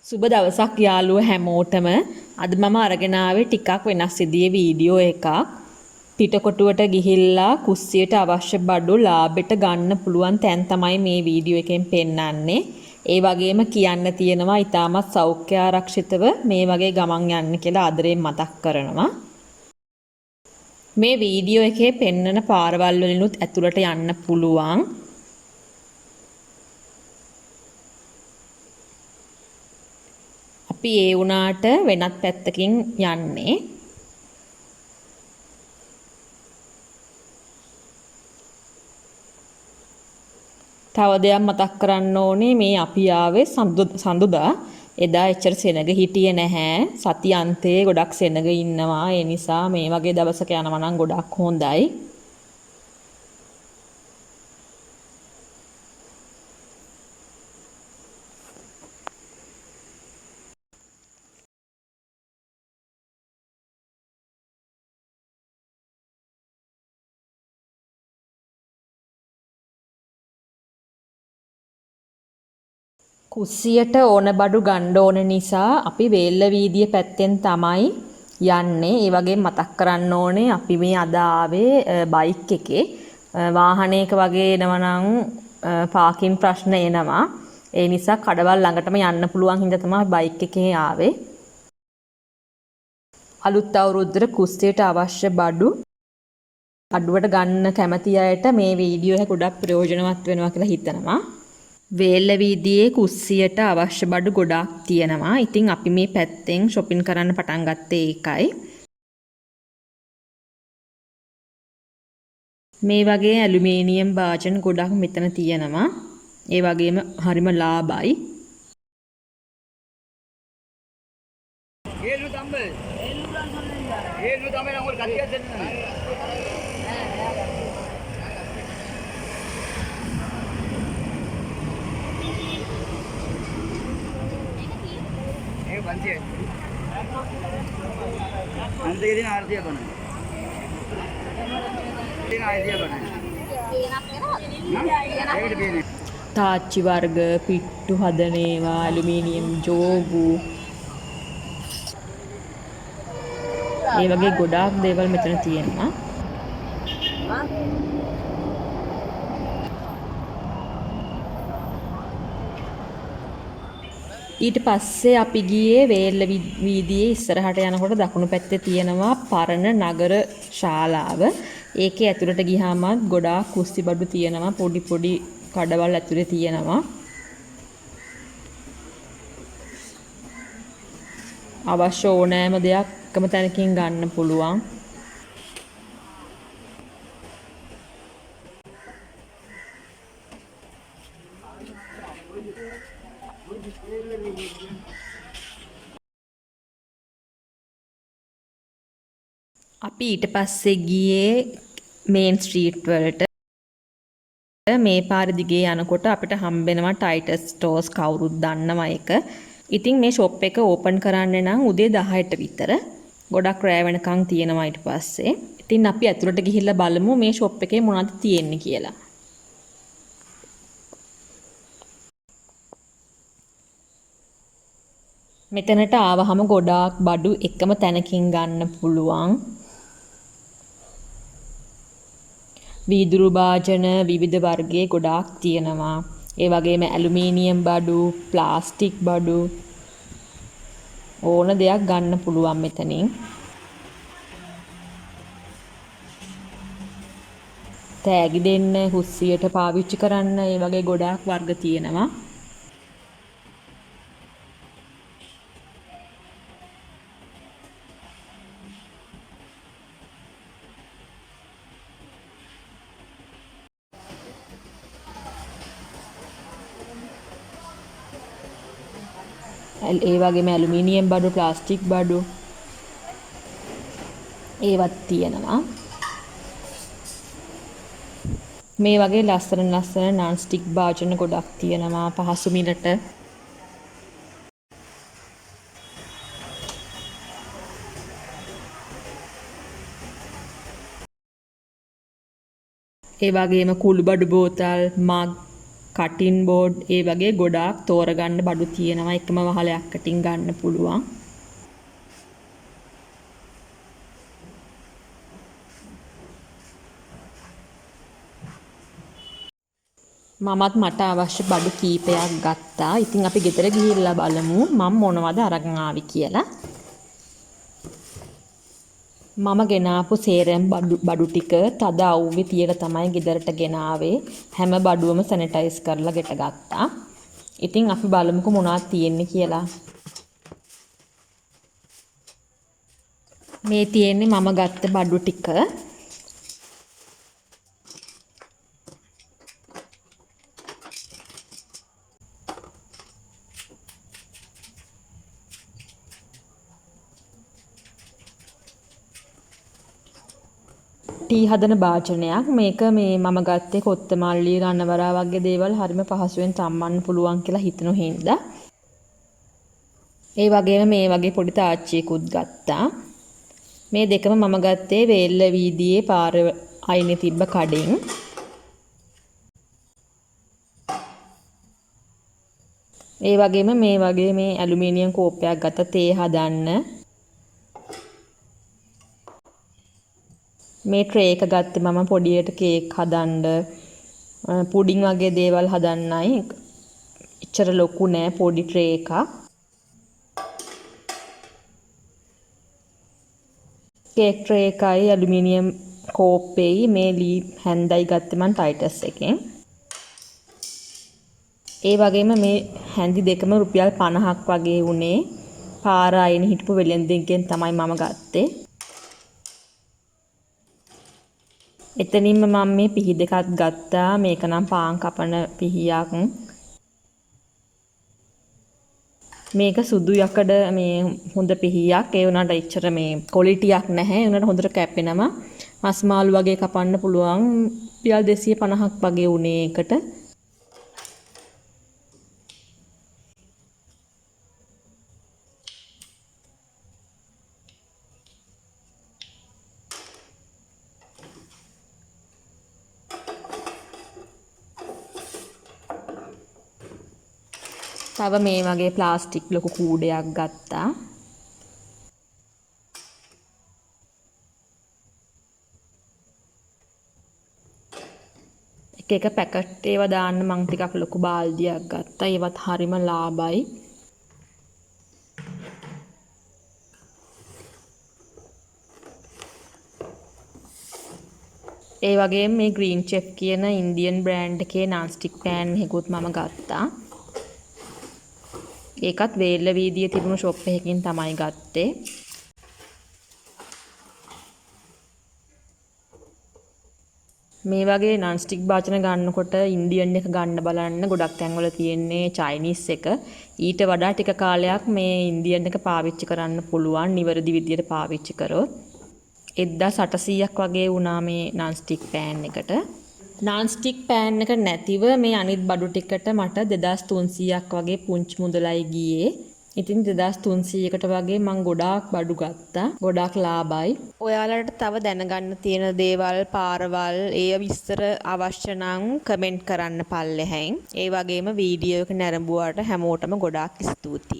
සුබ දවසක් යාළුවෝ හැමෝටම. අද මම අරගෙන ආවේ ටිකක් වෙනස් විදිහේ වීඩියෝ එකක්. පිටකොටුවට ගිහිල්ලා කුස්සියට අවශ්‍ය බඩු ලාභෙට ගන්න පුළුවන් තැන් තමයි මේ වීඩියෝ එකෙන් පෙන්නන්නේ. ඒ වගේම කියන්න තියෙනවා ඊටමත් සෞඛ්‍ය ආරක්ෂිතව මේ වගේ ගමන් යන්න කියලා ආදරයෙන් මතක් කරනවා. මේ වීඩියෝ එකේ පෙන්නන පාරවල් වලිනුත් ඇතුළට යන්න පුළුවන්. අපි ඒ වුණාට වෙනත් පැත්තකින් යන්නේ. තව දෙයක් මතක් කරන්න ඕනේ මේ අපි ආවේ සඳුදා. එදා එච්චර සෙනග හිටියේ නැහැ. සති අන්තයේ ගොඩක් සෙනග ඉන්නවා. ඒ නිසා මේ වගේ දවසක යනවා නම් ගොඩක් හොඳයි. කුස්සියට ඕන බඩු ගන්න ඕන නිසා අපි වේල්ල වීදියේ පැත්තෙන් තමයි යන්නේ. ඒ වගේ මතක් කරන්න ඕනේ අපි මේ අද ආවේ බයික් එකේ. වාහනයක වගේ එනවා නම් පාකින් ප්‍රශ්න එනවා. ඒ නිසා කඩවල් ළඟටම යන්න පුළුවන් හින්දා තමයි බයික් එකේ ආවේ. අලුත් අවුරුද්දට කුස්සියට අවශ්‍ය බඩු අඩුවට ගන්න කැමති අයට මේ වීඩියෝ එක ගොඩක් ප්‍රයෝජනවත් වෙනවා කියලා හිතනවා. වේල්ල වීදියේ කුස්සියට අවශ්‍ය බඩු ගොඩාක් තියෙනවා. ඉතින් අපි මේ පැත්තෙන් shopping කරන්න පටන් ගත්තේ ඒකයි. මේ වගේ ඇලුමිනියම් භාජන ගොඩක් මෙතන තියෙනවා. ඒ වගේම හරිම ලාභයි. තාච්චි වර්ග, පිට්ටු හදන ඒවා, ඇලුමිනියම් ජෝබු, ඒ වගේ ගොඩාක් දේවල් මෙතන තියෙනවා. ඊට පස්සේ අපි ගියේ වේල්ල වීදියේ ඉස්සරහට යනකොට දකුණු පැත්තේ තියෙනවා පරණ නගර ශාලාව. ඒකේ ඇතුළට ගියාම ගොඩාක් කුස්සි බඩු තියෙනවා. පොඩි පොඩි කඩවල් ඇතුලේ තියෙනවා. අවශ්‍ය ඕනෑම දෙයක් එකම තැනකින් ගන්න පුළුවන්. අපි ඊට පස්සේ ගියේ මේන් ස්ට්‍රීට් වලට. මේ පාර දිගේ යනකොට අපිට හම්බෙනවා ටයිටස් ස්ටෝර්ස් කවුරුත් දන්නවා එක. ඉතින් මේ ෂොප් එක ඕපන් කරන්න නම් උදේ 10ට විතර. ගොඩක් රෑ වෙනකන් තියෙනවා ඊට පස්සේ. ඉතින් අපි ඇතුළට ගිහිල්ලා බලමු මේ ෂොප් එකේ මොනවද තියෙන්නේ කියලා. මෙතනට ආවහම ගොඩාක් බඩු එකම තැනකින් ගන්න පුළුවන්. වීදුරු භාජන විවිධ වර්ගයේ ගොඩාක් තියෙනවා. ඒ වගේම ඇලුමිනියම් බඩු, ප්ලාස්ටික් බඩු ඕන දෙයක් ගන්න පුළුවන් මෙතනින්. තෑගි දෙන්න, කුස්සියට පාවිච්චි කරන්න ඒ වගේ ගොඩාක් වර්ග තියෙනවා. ඒ වගේම ඇලුමිනියම් බඩු, ප්ලාස්ටික් බඩු ඒවත් තියෙනවා. මේ වගේ ලස්සන non stick භාජන ගොඩක් තියෙනවා පහසු මිලට. ඒ වගේම කුළු බඩු බෝතල්, මග් කටින් බෝඩ් ඒ වගේ ගොඩාක් තෝරගන්න බඩු තියෙනවා. එකම වහලයක්කින් ගන්න පුළුවන්. මමත් මට අවශ්‍ය බඩු කීපයක් ගත්තා. ඉතින් අපි ගෙදර ගිහිල්ලා බලමු මම මොනවද අරගෙන ආවි කියලා. මම ගෙනාපු සේරම බඩු ටික තද අවුවේ තියලා තමයි ගෙදරට ගෙනාවේ. හැම බඩුවම සැනිටයිස් කරලා ගෙට ගත්තා. ඉතින් අපි බලමුකෝ මොනවද තියෙන්නේ කියලා. මේ තියෙන්නේ මම ගත්ත බඩු ටික. ටී හදන භාජනයක්. මේක මම ගත්තේ කොත්තමල්ලි රණවරා වගේ දේවල් හරිම පහසුවෙන් තම්මන්න පුළුවන් කියලා හිතන හින්දා. ඒ වගේම මේ වගේ පොඩි තාච්චියකුත් ගත්තා. මේ දෙකම මම ගත්තේ වේල්ල වීදියේ පාර අයිනේ තිබ්බ කඩෙන්. ඒ වගේම මේ වගේ මේ ඇලුමිනියම් කෝප්පයක් ගත්තා තේ හදන්න. මේ ට්‍රේ එක ගත්තේ මම පොඩියට කේක් හදන්න, පුඩින් වගේ දේවල් හදන්නයි. එච්චර ලොකු නෑ පොඩි ට්‍රේ එකක්. කේක් ට්‍රේ එකයි ඇලුමිනියම් කෝප්පෙයි මේ ලී හැන්දයි ගත්තේ මම ටයිටස් එකෙන්. ඒ වගේම මේ හැන්දි දෙකම රුපියල් 50ක් වගේ වුණේ. පාර අයිනේ හිටපු වෙලෙන්දෙන්ගෙන් තමයි මම ගත්තේ. එතනින්ම මම මේ පිහි දෙකක් ගත්තා. මේක නම් පාන් කපන පිහියක්. මේක සුදු යකඩ මේ හොඳ පිහියක්. ඒ වුණාට එච්චර මේ ක්වොලිටියක් නැහැ. ඒ වුණාට හොඳට කැපෙනවා. මස් මාළු වගේ කපන්න පුළුවන්. රුපියල් 250ක් වගේ උනේ එකට. තව මේ වගේ ප්ලාස්ටික් ලොකු කූඩයක් ගත්තා. එක පැකට් ඒවා දාන්න මං ටිකක් ලොකු බාල්දියක් ගත්තා. ඒවත් හරිම ලාභයි. ඒ වගේම මේ ග්‍රීන් චෙෆ් කියන ඉන්දියන් බ්‍රෑන්ඩ් එකේ non stick pan එකකුත් මම ගත්තා. ඒකත් වේල්ල වීදියේ තිබුණු ෂොප් එකකින් තමයි ගත්තේ. මේ වගේ non stick භාජන ගන්නකොට ඉන්දියන් එක ගන්න බලන්න. ගොඩක් තැන්වල තියෙන්නේ චයිනීස් එක. ඊට වඩා ටික කාලයක් මේ ඉන්දියන් එක පාවිච්චි කරන්න පුළුවන් නිවැරදි විදියට පාවිච්චි කරොත්. 1800ක් වගේ වුණා මේ non stick pan එකට. non stick pan එක නැතිව මේ අනිත් බඩු ටිකට මට 2300ක් වගේ පුංචි මුදලයි ගියේ. ඉතින් 2300කට වගේ මං ගොඩාක් බඩු ගත්තා. ගොඩාක් ලාභයි. ඔයාලට තව දැනගන්න තියෙන දේවල් පාරවල් ඒ විස්තර අවශ්‍ය නම් කමෙන්ට් කරන්න පල්ලෙහැන්. ඒ වගේම වීඩියෝ එක නැරඹුවාට හැමෝටම ගොඩාක් ස්තුතියි.